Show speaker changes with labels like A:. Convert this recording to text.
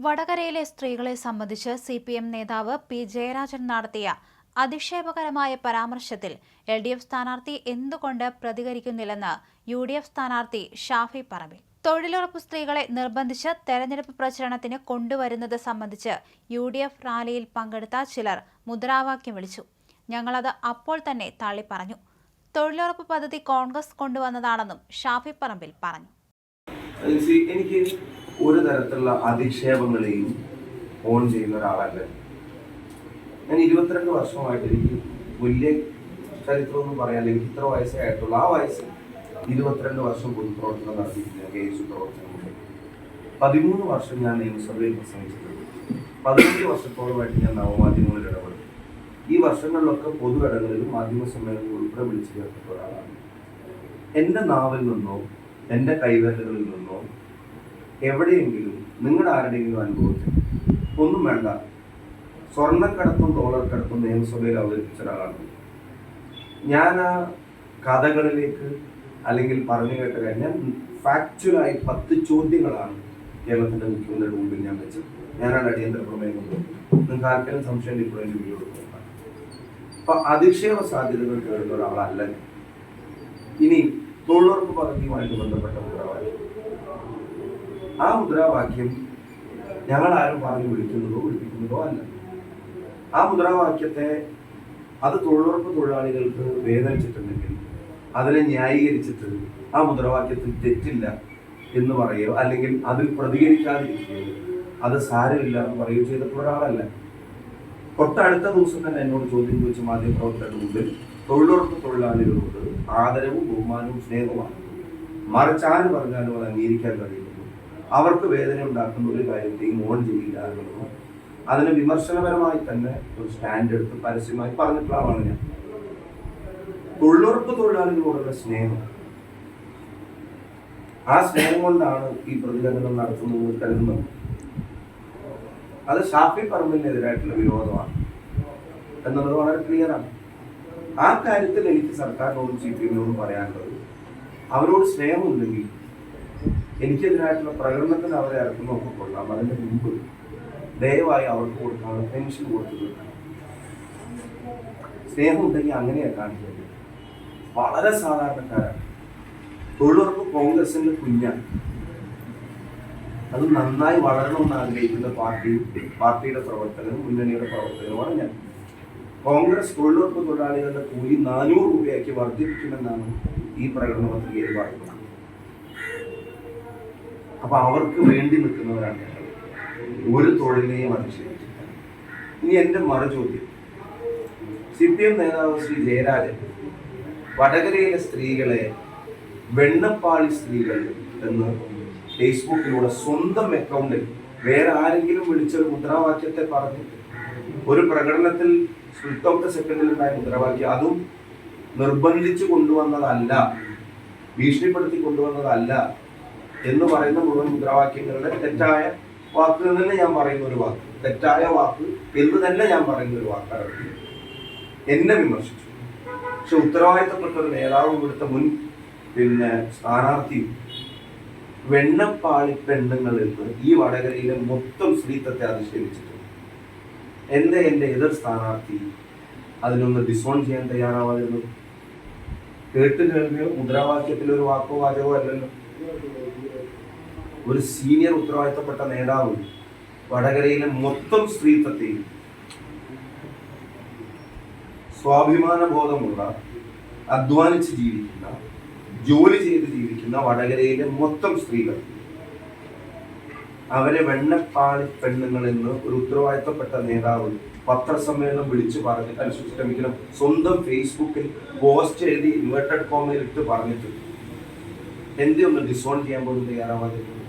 A: വടകരയിലെ സ്ത്രീകളെ സംബന്ധിച്ച് CPM നേതാവ് പി ജയരാജൻ നടത്തിയ അധിക്ഷേപകരമായ പരാമർശത്തിൽ LDF സ്ഥാനാർത്ഥി എന്തുകൊണ്ട് പ്രതികരിക്കുന്നില്ലെന്ന് UDF സ്ഥാനാർത്ഥി ഷാഫി പറമ്പിൽ. തൊഴിലുറപ്പ് സ്ത്രീകളെ നിർബന്ധിച്ച് തെരഞ്ഞെടുപ്പ് പ്രചരണത്തിന് കൊണ്ടുവരുന്നത് സംബന്ധിച്ച് UDF റാലിയിൽ പങ്കെടുത്ത ചിലർ മുദ്രാവാക്യം വിളിച്ചു. ഞങ്ങളത് അപ്പോൾ തന്നെ തള്ളിപ്പറഞ്ഞു. തൊഴിലുറപ്പ് പദ്ധതി കോൺഗ്രസ് കൊണ്ടുവന്നതാണെന്നും ഷാഫി പറമ്പിൽ പറഞ്ഞു.
B: എനിക്ക് ഒരു തരത്തിലുള്ള അധിക്ഷേപങ്ങളെയും ഓൺ ചെയ്യുന്ന ഒരാളല്ല. ഞാൻ 22 വർഷമായിട്ട് എനിക്ക് വലിയ ചരിത്രമൊന്നും പറയാനില്ല. എനിക്ക് ഇത്ര വയസ്സേ ആയിട്ടുള്ളൂ. ആ വയസ്സിൽ 22 വർഷം പൊതുപ്രവർത്തനം നടത്തിയിട്ടുണ്ട്. KSU പ്രവർത്തനമുണ്ട്. 13 വർഷം ഞാൻ നിയമസഭയിൽ പ്രസംഗിച്ചിട്ടുണ്ട്. 15 വർഷത്തോളമായിട്ട് ഞാൻ നവമാധ്യമങ്ങളിൽ ഇടപെടും. ഈ വർഷങ്ങളിലൊക്കെ പൊതു ഇടങ്ങളിലും മാധ്യമ സമ്മേളനങ്ങൾ ഉൾപ്പെടെ വിളിച്ചു ചേർത്തിട്ടുള്ള ഒരാളാണ്. എൻ്റെ നാവിൽ നിന്നോ എൻ്റെ കൈവിരലുകളിൽ നിന്നോ എവിടെയെങ്കിലും നിങ്ങളുടെ ആരുടെയെങ്കിലും അനുഭവത്തിൽ ഒന്നും വേണ്ട, സ്വർണ്ണക്കടത്തും ഡോളർ നിയമസഭയിൽ അവതരിപ്പിച്ച ഒരാളാണ് ഞാൻ. ആ കഥകളിലേക്ക് അല്ലെങ്കിൽ പറഞ്ഞു കേട്ട ഞാൻ ഫാക്ച്വലായി 10 ചോദ്യങ്ങളാണ് കേരളത്തിൻ്റെ മുഖ്യമന്ത്രിയുടെ മുമ്പിൽ ഞാൻ വെച്ചത്. ഞാനാണ് അടിയന്തര പ്രമേയം കൊണ്ടുപോകുന്നത്. നിങ്ങൾക്ക് ആർക്കെങ്കിലും സംശയം ഇപ്പോൾ എൻ്റെ വീഡിയോ കൊടുക്കുന്നത്. അപ്പൊ അധിക്ഷേപ സാധ്യതകൾ കേൾക്കുന്ന ഒരാളല്ല. ഇനി തൊഴിലുറപ്പ് പദ്ധതിയുമായിട്ട് ബന്ധപ്പെട്ട മുദ്രാവാക്യം, ആ മുദ്രാവാക്യം ഞങ്ങൾ ആരും പറഞ്ഞു വിളിപ്പിക്കുന്നതോ അല്ല. ആ മുദ്രാവാക്യത്തെ അത് തൊഴിലുറപ്പ് തൊഴിലാളികൾക്ക് വേദനിച്ചിട്ടുണ്ടെങ്കിൽ അതിനെ ന്യായീകരിച്ചിട്ട് ആ മുദ്രാവാക്യത്തിൽ തെറ്റില്ല എന്ന് പറയുകയോ അല്ലെങ്കിൽ അതിൽ പ്രതികരിക്കാതിരിക്കുകയോ അത് സാരമില്ല എന്ന് പറയുകയോ ചെയ്തിട്ടുള്ള ഒരാളല്ല. തൊട്ടടുത്ത ദിവസം തന്നെ എന്നോട് ചോദ്യം ചോദിച്ച മാധ്യമപ്രവർത്തകരുടെ മുമ്പിൽ തൊഴിലുറപ്പ് തൊഴിലാളികളോട് ആദരവും ബഹുമാനവും സ്നേഹവുമാണ്. മറിച്ച് ആര് പറഞ്ഞാലും അത് അംഗീകരിക്കാൻ കഴിയുന്നു. അവർക്ക് വേദന ഉണ്ടാക്കുന്ന ഒരു കാര്യത്തെയും ഓൺ ചെയ്യില്ല എന്നുള്ളതും അതിന് വിമർശനപരമായി തന്നെ ഒരു സ്റ്റാൻഡ് എടുത്ത് പരസ്യമായി പറഞ്ഞിട്ടുള്ള ആളാണ് ഞാൻ. തൊഴിലുറപ്പ് തൊഴിലാളികളോടുള്ള സ്നേഹം, ആ സ്നേഹം കൊണ്ടാണ് ഈ പ്രതികരണം നടത്തുന്നത് കരുതുന്നത്. അത് ഷാഫി പറമ്പിലിനെതിരായിട്ടുള്ള വിരോധമാണ് എന്നുള്ളത് വളരെ ക്ലിയറാണ്. ആ കാര്യത്തിൽ എനിക്ക് സർക്കാരിനോടും CPM-നോടും പറയാനുള്ളത്, അവരോട് സ്നേഹമുണ്ടെങ്കിൽ എനിക്കെതിരായിട്ടുള്ള പ്രകടനത്തിന് അവരെ ഇറക്കുന്നതൊക്കെ കൊള്ളാം. അതിന് മുമ്പ് ദയവായി അവർക്ക് കൊടുക്കാനുള്ള പെൻഷൻ കൊടുത്തു. സ്നേഹമുണ്ടെങ്കിൽ അങ്ങനെയാണ് കാണിക്കുന്നത്. വളരെ സാധാരണക്കാരാണ്. തൊഴിലുറപ്പ് കോൺഗ്രസിന്റെ കുഞ്ഞാണ്. അത് നന്നായി വളരണമെന്ന് ആഗ്രഹിക്കുന്ന പാർട്ടിയുടെ പ്രവർത്തകരും മുന്നണിയുടെ പ്രവർത്തകരുമാണ് ഞാൻ. കോൺഗ്രസ് തൊഴിലുറപ്പ് തൊഴിലാളികളുടെ കൂലി 400 രൂപയാക്കി വർദ്ധിപ്പിക്കുമെന്നാണ് ഈ പ്രകടന പത്രികയിൽ പറയുന്നത്. അപ്പൊ അവർക്ക് വേണ്ടി നിൽക്കുന്നവരാണ് ഞങ്ങൾ. ഒരു തൊഴിലിനെയും അധിക്ഷേപിച്ചില്ല. ഇനി എൻ്റെ മറുചോദ്യം, CPM നേതാവ് ശ്രീ ജയരാജൻ വടകരയിലെ സ്ത്രീകളെ വെണ്ണപ്പാളി സ്ത്രീകൾ എന്ന് ഫേസ്ബുക്കിലൂടെ സ്വന്തം അക്കൗണ്ടിൽ വേറെ ആരെങ്കിലും വിളിച്ചൊരു മുദ്രാവാക്യത്തെ പറഞ്ഞ് ഒരു പ്രകടനത്തിൽ സ്പ്ലിറ്റ് ഓഫ് ദ സെക്കൻഡിൽ ഉണ്ടായ മുദ്രാവാക്യം, അതും നിർബന്ധിച്ച് കൊണ്ടുവന്നതല്ല, ഭീഷണിപ്പെടുത്തി കൊണ്ടുവന്നതല്ല എന്ന് പറയുന്ന മുഴുവൻ മുദ്രാവാക്യങ്ങളുടെ തെറ്റായ വാക്ക് എന്ന് തന്നെ ഞാൻ പറയുന്ന ഒരു വാക്ക്, തെറ്റായ വാക്ക് എന്ന് തന്നെ ഞാൻ പറയുന്ന ഒരു വാക്കാണ് എന്നെ വിമർശിച്ചു. പക്ഷെ ഉത്തരവാദിത്തപ്പെട്ട ഒരു നേതാവും ഇവിടുത്തെ മുൻ സ്ഥാനാർത്ഥിയും വെണ്ണപ്പാളി പെണ്ണുങ്ങൾ എന്ന് ഈ വടകരയിലെ മൊത്തം സ്ത്രീത്വത്തെ അധിക്ഷേപിച്ചിട്ടുണ്ട്. എൻ്റെ എതിർ സ്ഥാനാർത്ഥി അതിനൊന്ന് ഡിസോൺ ചെയ്യാൻ തയ്യാറാവാതിരുന്നു. കേട്ട് കേൾവിയോ മുദ്രാവാക്യത്തിൽ ഒരു വാക്കോ വാചകോ അല്ലല്ലോ. ഒരു സീനിയർ ഉത്തരവാദിത്തപ്പെട്ട നേതാവ് വടകരയിലെ മൊത്തം സ്ത്രീത്വത്തെയും സ്വാഭിമാന ബോധമുള്ള, അധ്വാനിച്ച് ജീവിക്കുന്ന, ജോലി ചെയ്ത് ജീവിക്കുന്ന വടകരയിലെ മൊത്തം സ്ത്രീകൾ അവരെ വെണ്ണപ്പാളി പെണ്ണുങ്ങൾ എന്ന് ഒരു ഉത്തരവാദിത്തപ്പെട്ട നേതാവ് പത്രസമ്മേളനം വിളിച്ചു പറഞ്ഞിട്ട് സ്വന്തം ഫേസ്ബുക്കിൽ പോസ്റ്റ് എഴുതി ഇൻവെർട്ടഡ് കോമയിൽ ഇട്ട് പറഞ്ഞിട്ടുണ്ട്. എന്തേ ഒന്ന് ഡിസോൺ ചെയ്യാൻ പോലും തയ്യാറാവാതിരുന്നത്?